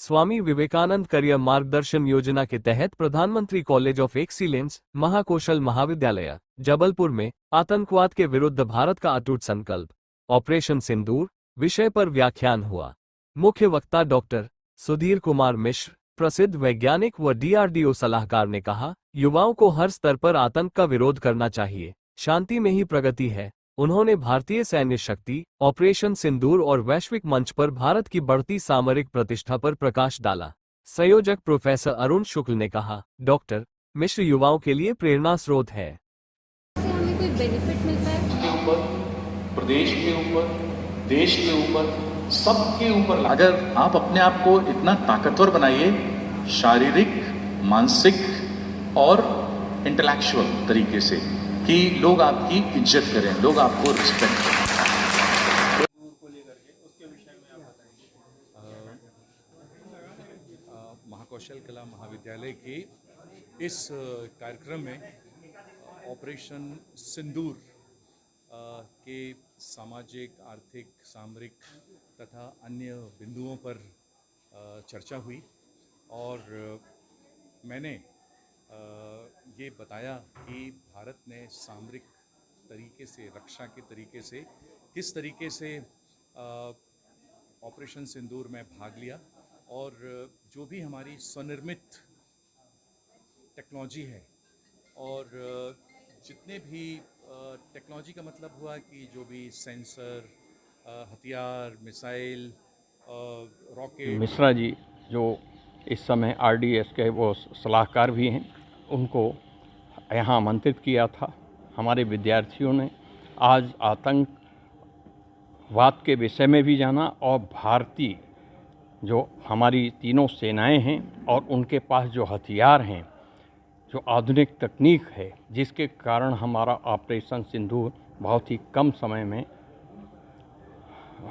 Swami Vivekananda career मार्गदर्शन योजना के तहत प्रधानमंत्री कॉलेज ऑफ एक्सीलेंस महाकौशल महाविद्यालय जबलपुर में आतंकवाद के विरुद्ध भारत का अटूट संकल्प ऑपरेशन सिंदूर विषय पर व्याख्यान हुआ। मुख्य वक्ता डॉक्टर सुधीर कुमार मिश्र, प्रसिद्ध वैज्ञानिक व डीआरडीओ सलाहकार ने कहा, युवाओं को हर स्तर पर आतंक का विरोध करना चाहिए, शांति में ही प्रगति है। उन्होंने भारतीय सैन्य शक्ति, ऑपरेशन सिंदूर और वैश्विक मंच पर भारत की बढ़ती सामरिक प्रतिष्ठा पर प्रकाश डाला। संयोजक प्रोफेसर अरुण शुक्ल ने कहा, डॉक्टर मिश्र युवाओं के लिए प्रेरणा स्रोत है। हमें कोई बेनिफिट मिलता है? के ऊपर, प्रदेश के ऊपर, देश के ऊपर, सबके ऊपर अगर आप अपने आप को इतना ताकतवर बनाइए, शारीरिक, मानसिक और इंटेलेक्चुअल तरीके से, कि लोग आपकी इज्जत करें, लोग आपको रिस्पेक्ट करें। महाकौशल कला महाविद्यालय के इस कार्यक्रम में ऑपरेशन सिंदूर के सामाजिक, आर्थिक, सामरिक तथा अन्य बिंदुओं पर चर्चा हुई और मैंने ये बताया कि भारत ने सामरिक तरीके से, रक्षा के तरीके से, किस तरीके से ऑपरेशन सिंदूर में भाग लिया और जो भी हमारी स्वनिर्मित टेक्नोलॉजी है और जितने भी टेक्नोलॉजी का मतलब हुआ कि जो भी सेंसर, हथियार, मिसाइल, रॉकेट। मिश्रा जी जो इस समय आरडीएस के वो सलाहकार भी हैं, उनको यहाँ आमंत्रित किया था। हमारे विद्यार्थियों ने आज आतंकवाद के विषय में भी जाना और भारतीय जो हमारी तीनों सेनाएं हैं और उनके पास जो हथियार हैं, जो आधुनिक तकनीक है, जिसके कारण हमारा ऑपरेशन सिंदूर बहुत ही कम समय में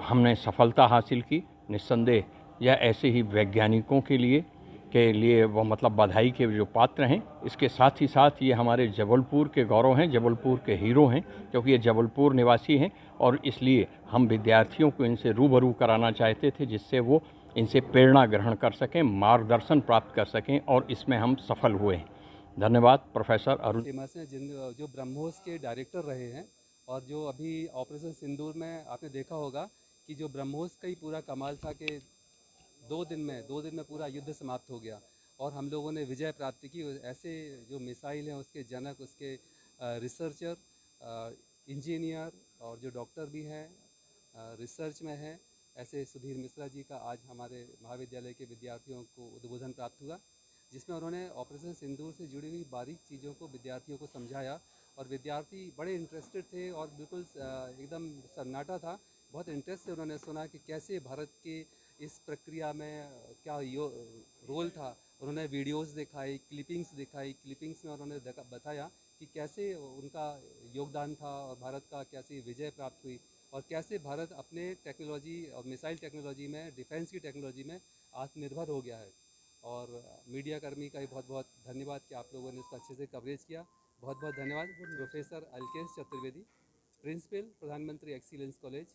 हमने सफलता हासिल की। निस्संदेह यह ऐसे ही वैज्ञानिकों के लिए वो मतलब बधाई के जो पात्र हैं। इसके साथ ही साथ ये हमारे जबलपुर के गौरव हैं, जबलपुर के हीरो हैं, क्योंकि ये जबलपुर निवासी हैं और इसलिए हम विद्यार्थियों को इनसे रूबरू कराना चाहते थे, जिससे वो इनसे प्रेरणा ग्रहण कर सकें, मार्गदर्शन प्राप्त कर सकें और इसमें हम सफल हुए हैं। धन्यवाद प्रोफेसर अरुण। जो ब्रह्मोस के डायरेक्टर रहे हैं और जो अभी ऑपरेशन सिंदूर में आपने देखा होगा कि जो ब्रह्मोस का ही पूरा कमाल था कि दो दिन में पूरा युद्ध समाप्त हो गया और हम लोगों ने विजय प्राप्त की। ऐसे जो मिसाइल हैं उसके जनक, उसके रिसर्चर, इंजीनियर और जो डॉक्टर भी हैं, रिसर्च में हैं, ऐसे सुधीर मिश्रा जी का आज हमारे महाविद्यालय के विद्यार्थियों को उद्बोधन प्राप्त हुआ, जिसमें उन्होंने ऑपरेशन सिंदूर से जुड़ी हुई बारीक चीज़ों को विद्यार्थियों को समझाया और विद्यार्थी बड़े इंटरेस्टेड थे और बिल्कुल एकदम सन्नाटा था। बहुत इंटरेस्ट से उन्होंने सुना कि कैसे भारत के इस प्रक्रिया में क्या रोल था। उन्होंने वीडियोस दिखाई, क्लिपिंग्स में उन्होंने बताया कि कैसे उनका योगदान था और भारत का कैसी विजय प्राप्त हुई और कैसे भारत अपने टेक्नोलॉजी और मिसाइल टेक्नोलॉजी में, डिफेंस की टेक्नोलॉजी में आत्मनिर्भर हो गया है। और मीडिया कर्मी का भी बहुत बहुत धन्यवाद कि आप लोगों ने इसका अच्छे से कवरेज किया। बहुत बहुत धन्यवाद। प्रोफेसर अलकेश चतुर्वेदी, प्रिंसिपल, प्रधानमंत्री एक्सीलेंस कॉलेज